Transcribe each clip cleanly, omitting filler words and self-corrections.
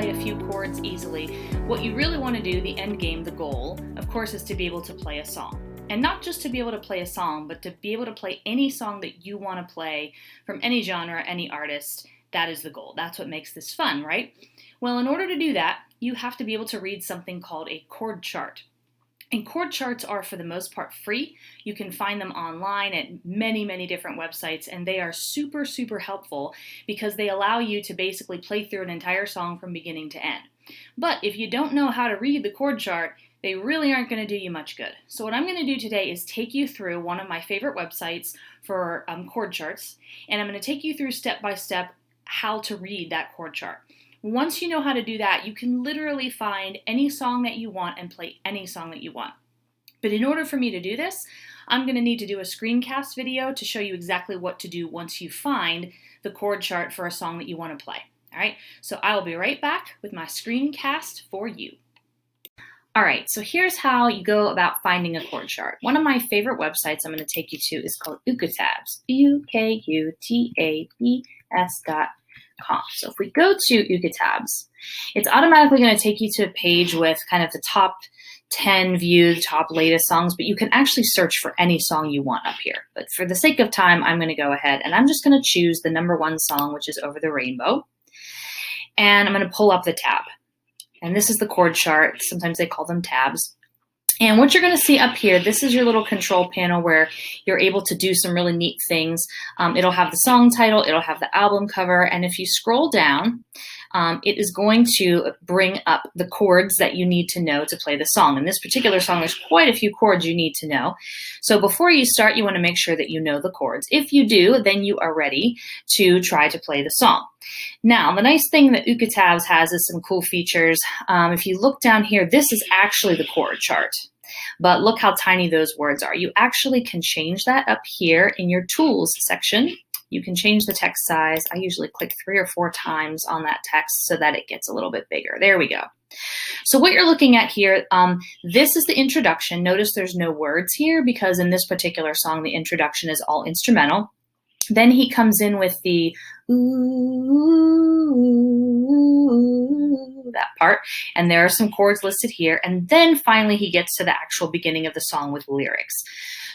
play a few chords easily, what you really want to do, the end game, the goal, of course, is to be able to play a song. And not just to be able to play a song, but to be able to play any song that you want to play from any genre, any artist. That is the goal. That's what makes this fun, right? Well, in order to do that, you have to be able to read something called a chord chart. And chord charts are, for the most part, free. You can find them online at many, many different websites, and they are super, super helpful because they allow you to basically play through an entire song from beginning to end. But if you don't know how to read the chord chart, they really aren't going to do you much good. So what I'm going to do today is take you through one of my favorite websites for chord charts, and I'm going to take you through step by step how to read that chord chart. Once you know how to do that, you can literally find any song that you want and play any song that you want. But in order for me to do this, I'm going to need to do a screencast video to show you exactly what to do once you find the chord chart for a song that you want to play. All right, so I will be right back with my screencast for you. All right, so here's how you go about finding a chord chart. One of my favorite websites I'm going to take you to is called Ukatabs, UKUTABS.com. So if we go to Ukatabs, it's automatically going to take you to a page with kind of the top 10 viewed, top latest songs, but you can actually search for any song you want up here. But for the sake of time, I'm going to go ahead and I'm just going to choose the #1 song, which is Over the Rainbow. And I'm going to pull up the tab. And this is the chord chart. Sometimes they call them tabs. And what you're going to see up here, this is your little control panel where you're able to do some really neat things. It'll have the song title, it'll have the album cover, and if you scroll down, it is going to bring up the chords that you need to know to play the song. In this particular song, there's quite a few chords you need to know. So before you start, you want to make sure that you know the chords. If you do, then you are ready to try to play the song. Now, the nice thing that Ukatabs has is some cool features. If you look down here, this is actually the chord chart. But look how tiny those words are. You actually can change that up here in your tools section. You can change the text size. I usually click 3 or 4 times on that text so that it gets a little bit bigger. There we go. So what you're looking at here, this is the introduction. Notice there's no words here because in this particular song, the introduction is all instrumental. Then he comes in with the ooh, that part, and there are some chords listed here, and then finally he gets to the actual beginning of the song with lyrics.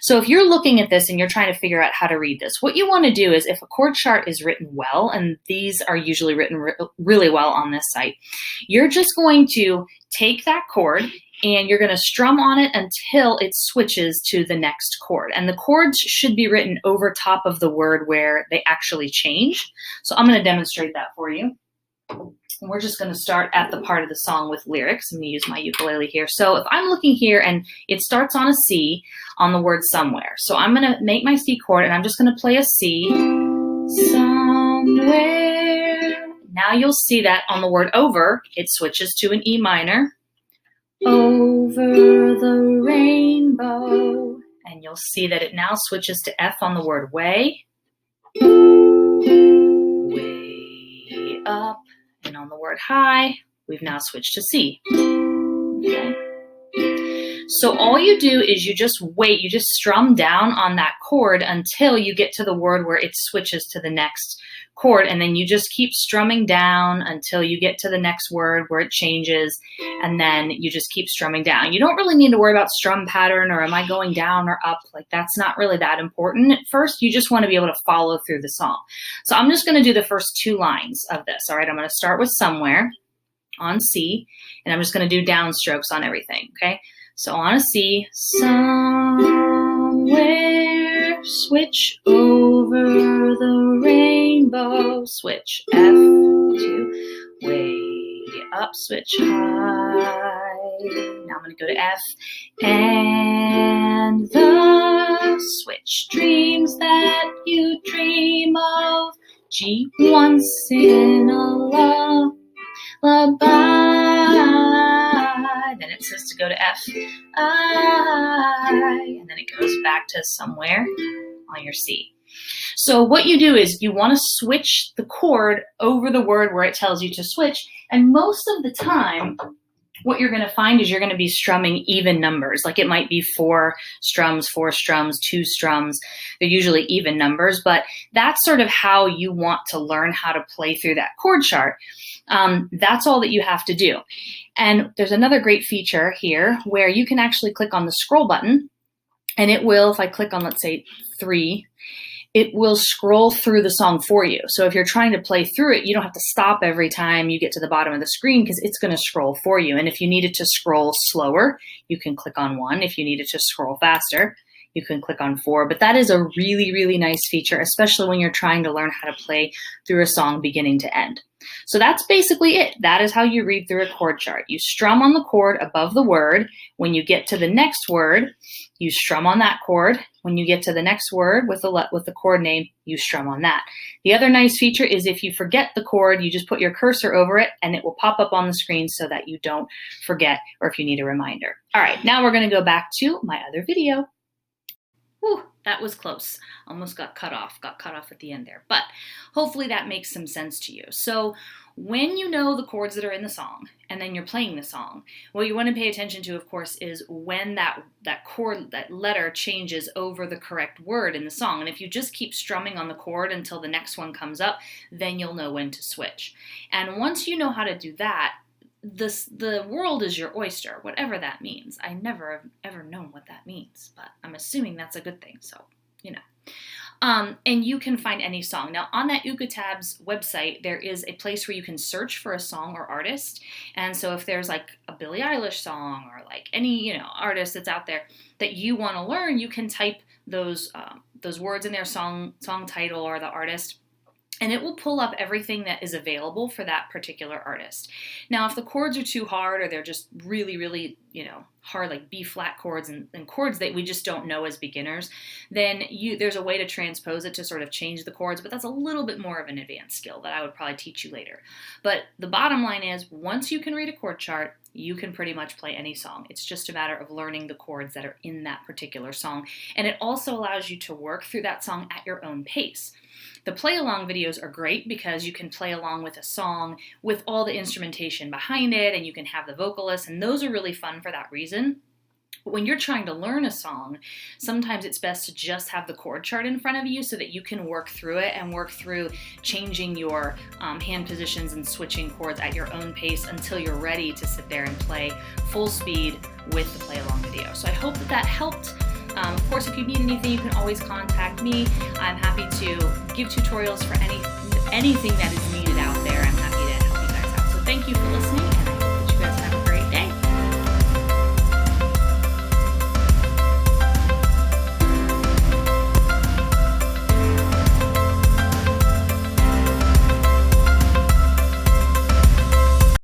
So if you're looking at this and you're trying to figure out how to read this, what you want to do is if a chord chart is written well, and these are usually written really well on this site, you're just going to take that chord and you're going to strum on it until it switches to the next chord. And the chords should be written over top of the word where they actually change. So I'm going to demonstrate that for you. And we're just going to start at the part of the song with lyrics. I'm going to use my ukulele here. So if I'm looking here and it starts on a C on the word somewhere. So I'm going to make my C chord and I'm just going to play a C somewhere. Now you'll see that on the word over, it switches to an E minor. Over the rainbow. And you'll see that it now switches to F on the word way. Way up. And on the word high, we've now switched to C. Okay. So all you do is you just wait, you just strum down on that chord until you get to the word where it switches to the next chord, and then you just keep strumming down until you get to the next word where it changes, and then you just keep strumming down. You don't really need to worry about strum pattern or am I going down or up, like that's not really that important at first. You just want to be able to follow through the song. So I'm just going to do the first 2 lines of this. All right, I'm going to start with somewhere on C, and I'm just going to do downstrokes on everything, okay? So on a C, somewhere, switch over the rainbow, switch F to way up, switch high. Now I'm going to go to F, and the switch dreams that you dream of, G once in a lullaby. Then it says to go to F, I, and then it goes back to somewhere on your C. So what you do is you want to switch the chord over the word where it tells you to switch, and most of the time what you're going to find is you're going to be strumming even numbers. Like it might be 4 strums, 2 strums. They're usually even numbers, but that's sort of how you want to learn how to play through that chord chart. That's all that you have to do. And there's another great feature here where you can actually click on the scroll button, and it will, if I click on, let's say 3, it will scroll through the song for you. So if you're trying to play through it, you don't have to stop every time you get to the bottom of the screen because it's going to scroll for you. And if you needed to scroll slower, you can click on 1. If you needed to scroll faster, you can click on 4. But that is a really, really nice feature, especially when you're trying to learn how to play through a song beginning to end. So that's basically it. That is how you read through a chord chart. You strum on the chord above the word. When you get to the next word, you strum on that chord. When you get to the next word with the chord name, you strum on that. The other nice feature is if you forget the chord, you just put your cursor over it and it will pop up on the screen so that you don't forget or if you need a reminder. All right, now we're going to go back to my other video. Whew, that was close. Almost got cut off at the end there. But hopefully that makes some sense to you. So when you know the chords that are in the song and then you're playing the song, what you want to pay attention to, of course, is when that chord, that letter changes over the correct word in the song. And if you just keep strumming on the chord until the next one comes up, then you'll know when to switch. And once you know how to do that, the world is your oyster, whatever that means. I never have ever known what that means, but I'm assuming that's a good thing, so, you know. And you can find any song. Now, on that UKTabs website, there is a place where you can search for a song or artist. And so if there's like a Billie Eilish song or like any, you know, artist that's out there that you want to learn, you can type those words in their song title or the artist, and it will pull up everything that is available for that particular artist. Now, if the chords are too hard or they're just really, really, you know, hard, like B-flat chords and chords that we just don't know as beginners, then there's a way to transpose it to sort of change the chords, but that's a little bit more of an advanced skill that I would probably teach you later. But the bottom line is, once you can read a chord chart, you can pretty much play any song. It's just a matter of learning the chords that are in that particular song. And it also allows you to work through that song at your own pace. The play-along videos are great because you can play along with a song with all the instrumentation behind it, and you can have the vocalist, and those are really fun for that reason. But when you're trying to learn a song, sometimes it's best to just have the chord chart in front of you so that you can work through it and work through changing your hand positions and switching chords at your own pace until you're ready to sit there and play full speed with the play-along video. So I hope that helped. Of course, if you need anything, you can always contact me. I'm happy to give tutorials for anything that is needed out there. I'm happy to help you guys out. So thank you for listening.